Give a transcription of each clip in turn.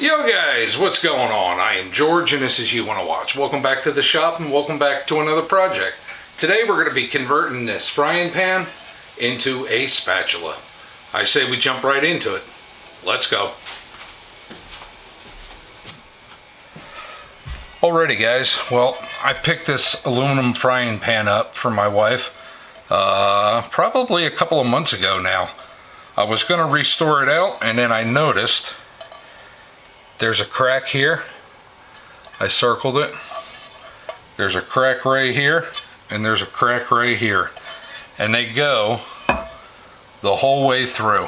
Yo guys, what's going on? I am George and this is You Wanna Watch. Welcome back to the shop and welcome back to another project. Today we're going to be converting this frying pan into a spatula. I say we jump right into it. Let's go. Alrighty guys, well I picked this aluminum frying pan up for my wife probably a couple of months ago now. I was going to restore it out and then I noticed there's a crack here. I circled it. There's a crack right here and there's a crack right here, and they go the whole way through.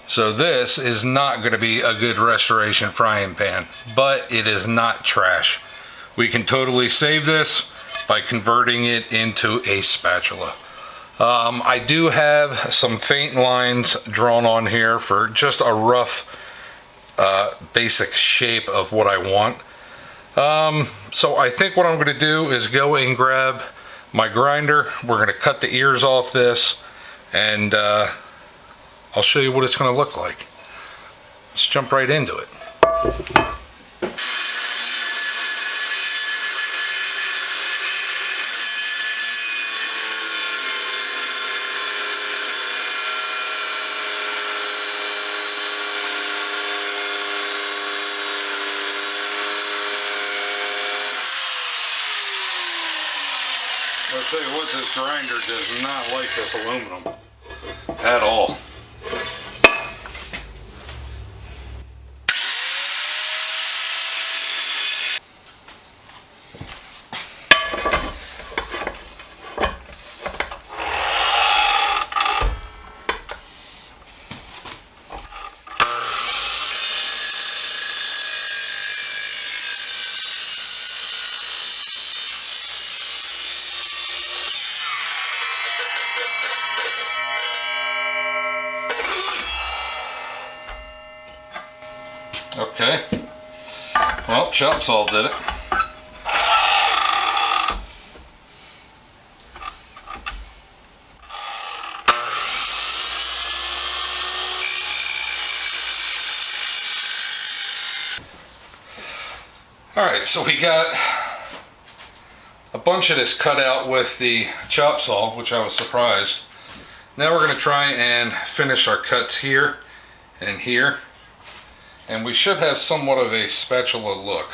So this is not going to be a good restoration frying pan, but it is not trash. We can totally save this by converting it into a spatula. I do have some faint lines drawn on here for just a rough basic shape of what I want. So I think what I'm going to do is go and grab my grinder. We're going to cut the ears off this and I'll show you what it's going to look like. Let's jump right into it. I'll tell you what, this grinder does not like this aluminum at all. Okay, well, Chop Saw did it. Alright, so we got a bunch of this cut out with the Chop Saw, which I was surprised. Now we're going to try and finish our cuts here and here. And we should have somewhat of a spatula look.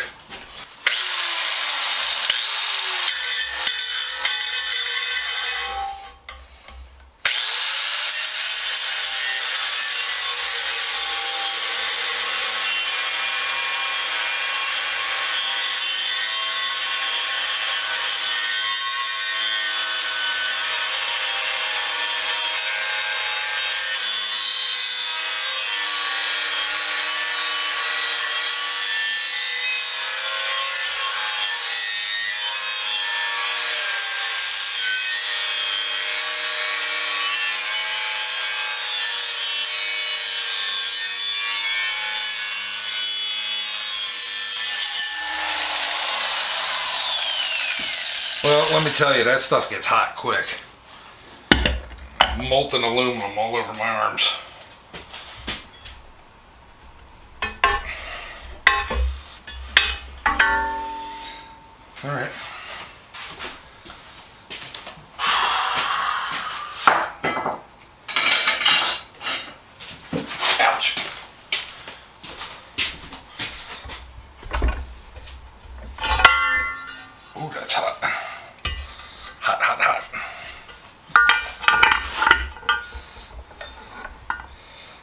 Well, let me tell you, that stuff gets hot quick. Molten aluminum all over my arms. All right. Ouch. Ooh, that's hot. Hot, hot, hot.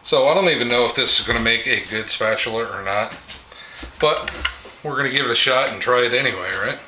So I don't even know if this is going to make a good spatula or not, but we're going to give it a shot and try it anyway, right?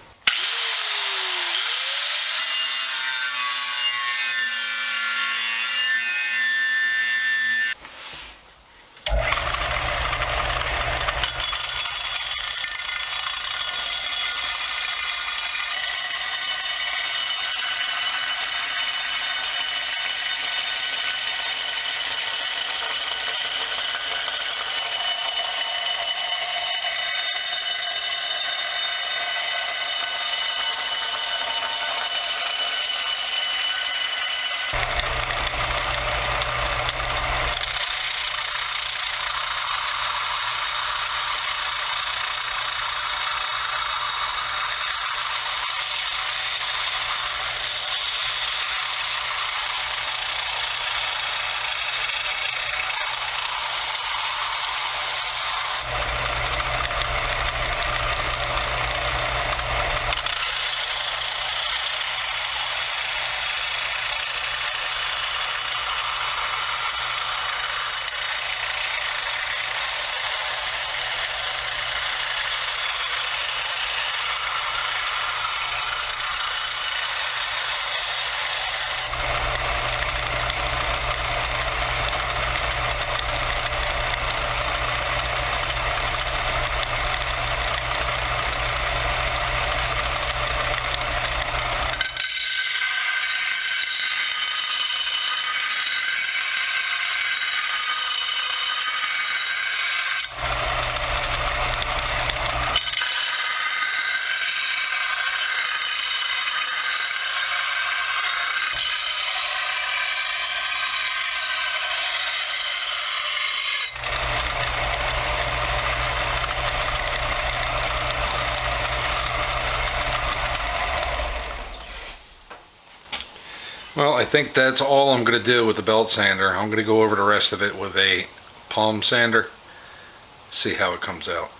Well, I think that's all I'm going to do with the belt sander. I'm going to go over the rest of it with a palm sander, see how it comes out.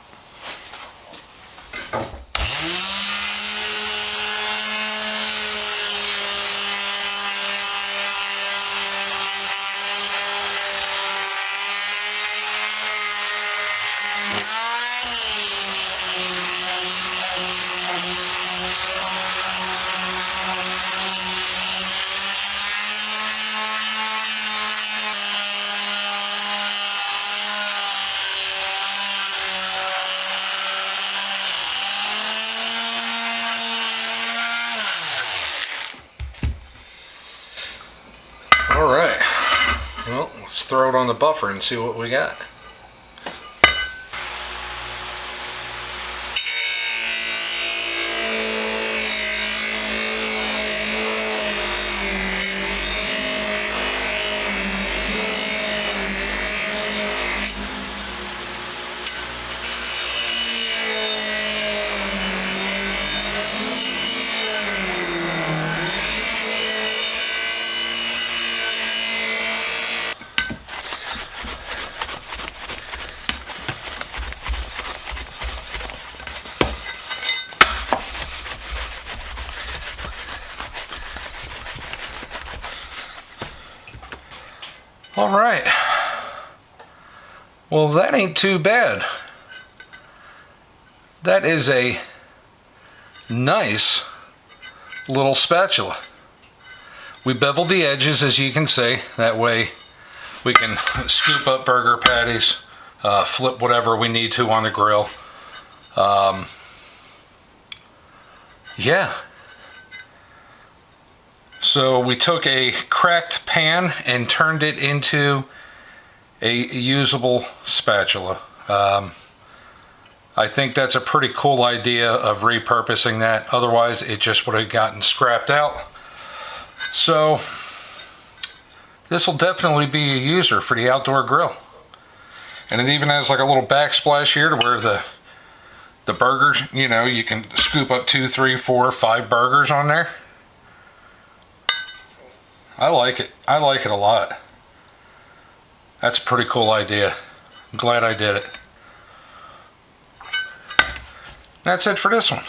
All right, well, let's throw it on the buffer and see what we got. All right. Well, that ain't too bad. That is a nice little spatula. We beveled the edges, as you can see. That way we can scoop up burger patties, flip whatever we need to on the grill. Yeah. So we took a cracked pan and turned it into a usable spatula. I think that's a pretty cool idea of repurposing that. Otherwise, it just would have gotten scrapped out. So this will definitely be a user for the outdoor grill. And it even has like a little backsplash here to where the burgers, you know, you can scoop up 2, 3, 4, 5 burgers on there. I like it. I like it a lot. That's a pretty cool idea. I'm glad I did it. That's it for this one.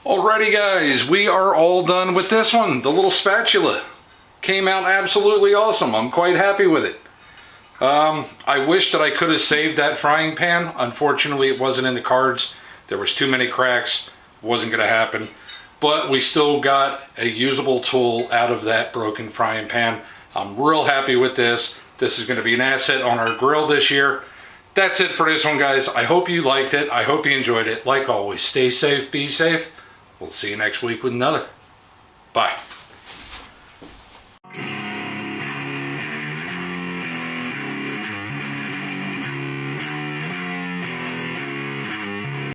Alrighty guys, we are all done with this one. The little spatula came out absolutely awesome. I'm quite happy with it. I wish that I could have saved that frying pan. Unfortunately, it wasn't in the cards. There was too many cracks. Wasn't going to happen. But we still got a usable tool out of that broken frying pan. I'm real happy with this. This is going to be an asset on our grill this year. That's it for this one, guys. I hope you liked it. I hope you enjoyed it. Like always, stay safe, be safe. We'll see you next week with another. Bye.